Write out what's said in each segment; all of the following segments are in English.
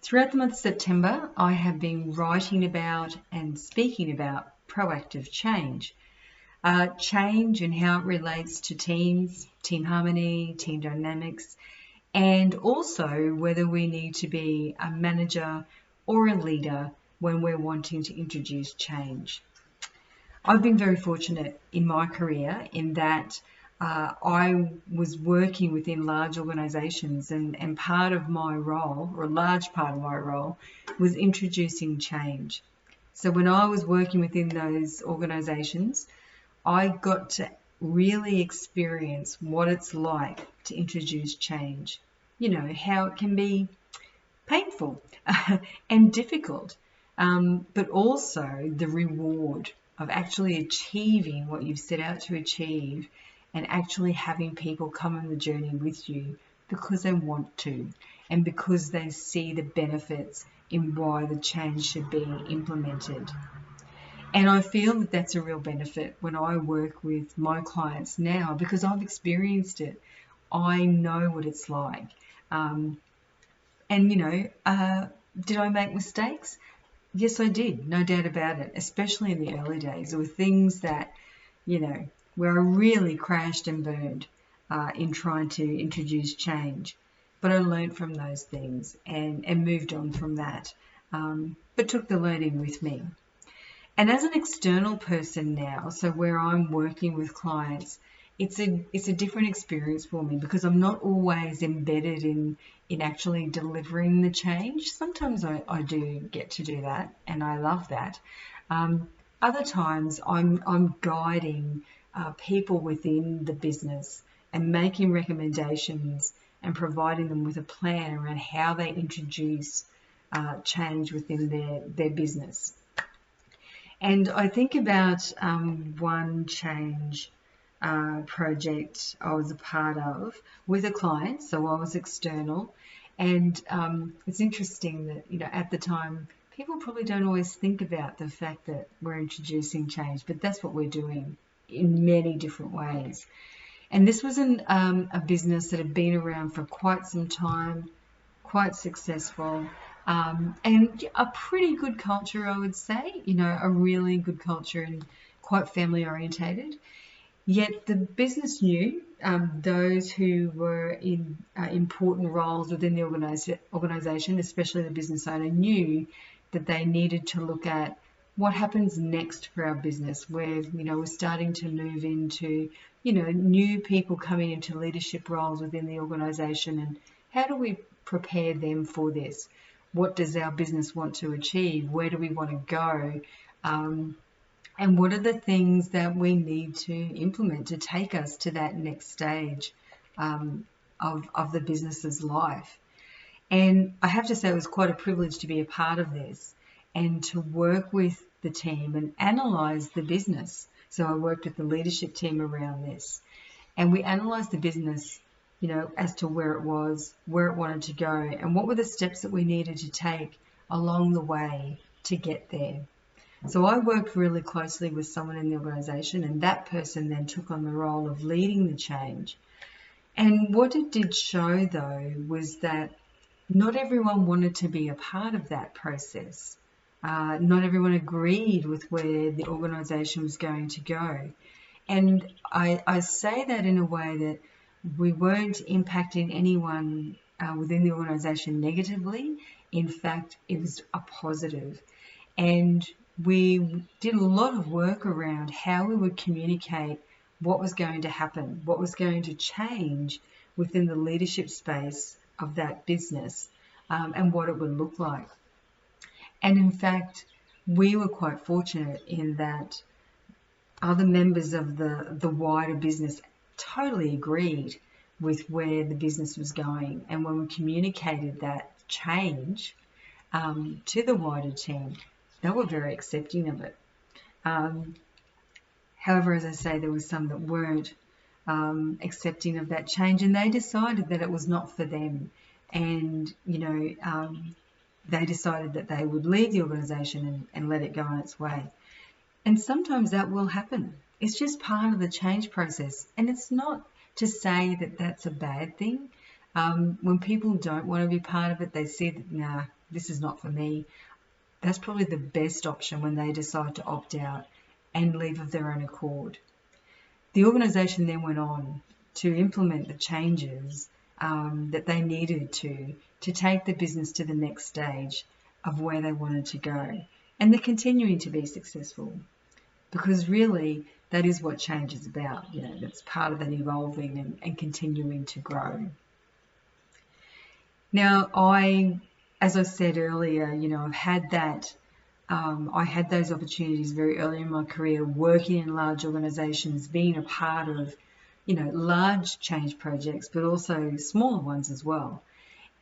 Throughout the month of September, I have been writing about and speaking about proactive change. Change and how it relates to teams, team harmony, team dynamics, and also whether we need to be a manager or a leader when we're wanting to introduce change. I've been very fortunate in my career in that I was working within large organisations, and part of my role, or a large part of my role, was introducing change. So when I was working within those organisations, I got to really experience what it's like to introduce change. You know, how it can be painful and difficult, but also the reward of actually achieving what you've set out to achieve and actually having people come on the journey with you because they want to and because they see the benefits in why the change should be implemented. And I feel that that's a real benefit when I work with my clients now because I've experienced it. I know what it's like. Um, did I make mistakes? Yes, I did, no doubt about it, especially in the early days. There were things that, where I really crashed and burned in trying to introduce change. But I learned from those things and moved on from that, but took the learning with me. And as an external person now, so where I'm working with clients, it's a different experience for me because I'm not always embedded in actually delivering the change. Sometimes I do get to do that, and I love that. Other times I'm guiding people within the business and making recommendations and providing them with a plan around how they introduce change within their business. And I think about one change project I was a part of with a client, so I was external. And it's interesting that, at the time, people probably don't always think about the fact that we're introducing change, but that's what we're doing in many different ways. And this was a business that had been around for quite some time, quite successful, and a pretty good culture, I would say, a really good culture and quite family orientated. Yet the business knew those who were in important roles within the organisation, especially the business owner, knew that they needed to look at what happens next for our business, where we're starting to move into new people coming into leadership roles within the organisation, and how do we prepare them for this? What does our business want to achieve? Where do we want to go? And what are the things that we need to implement to take us to that next stage of the business's life? And I have to say it was quite a privilege to be a part of this and to work with the team and analyse the business. So I worked with the leadership team around this, and we analysed the business, as to where it was, where it wanted to go, and what were the steps that we needed to take along the way to get there. So I worked really closely with someone in the organisation, and that person then took on the role of leading the change. And what it did show, though, was that not everyone wanted to be a part of that process. Not everyone agreed with where the organisation was going to go. And I say that in a way that we weren't impacting anyone within the organisation negatively. In fact, it was a positive. And we did a lot of work around how we would communicate what was going to happen, what was going to change within the leadership space of that business, and what it would look like. And in fact, we were quite fortunate in that other members of the wider business totally agreed with where the business was going. And when we communicated that change to the wider team, they were very accepting of it. However, as I say, there were some that weren't accepting of that change, and they decided that it was not for them. And, they decided that they would leave the organisation and let it go on its way. And sometimes that will happen. It's just part of the change process. And it's not to say that that's a bad thing. When people don't want to be part of it, they see that, this is not for me, that's probably the best option when they decide to opt out and leave of their own accord. The organisation then went on to implement the changes that they needed to take the business to the next stage of where they wanted to go. And they're continuing to be successful, because really that is what change is about. That's part of that evolving and continuing to grow. Now, as I said earlier, I've had that. I had those opportunities very early in my career, working in large organisations, being a part of, large change projects, but also smaller ones as well.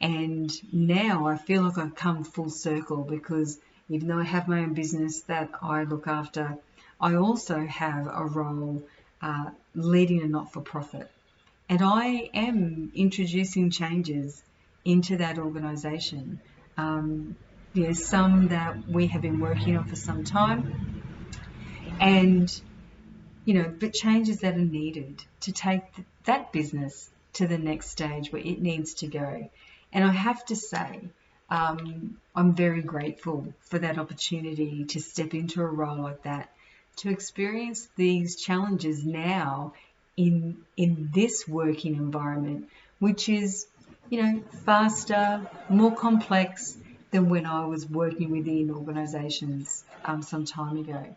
And now I feel like I've come full circle, because even though I have my own business that I look after, I also have a role leading a not-for-profit. And I am introducing changes into that organisation. Some that we have been working on for some time, and but changes that are needed to take that business to the next stage where it needs to go. And I have to say, I'm very grateful for that opportunity to step into a role like that, to experience these challenges now in this working environment, which is faster, more complex than when I was working within organisations some time ago.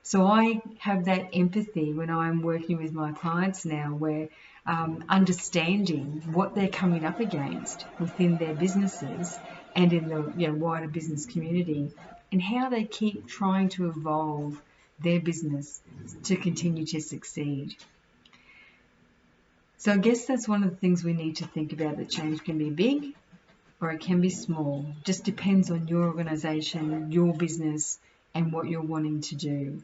So I have that empathy when I'm working with my clients now, where understanding what they're coming up against within their businesses and in the wider business community, and how they keep trying to evolve their business to continue to succeed. So I guess that's one of the things we need to think about, that change can be big or it can be small. Just depends on your organisation, your business, and what you're wanting to do.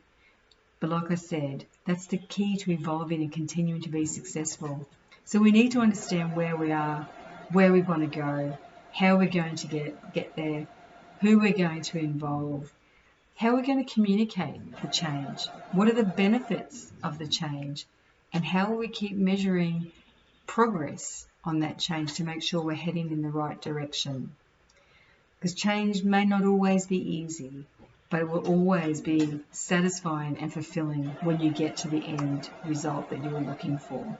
But like I said, that's the key to evolving and continuing to be successful. So we need to understand where we are, where we want to go, how we're going to get there, who we're going to involve, how we're going to communicate the change, what are the benefits of the change, and how will we keep measuring progress on that change to make sure we're heading in the right direction. Because change may not always be easy, but it will always be satisfying and fulfilling when you get to the end result that you were looking for.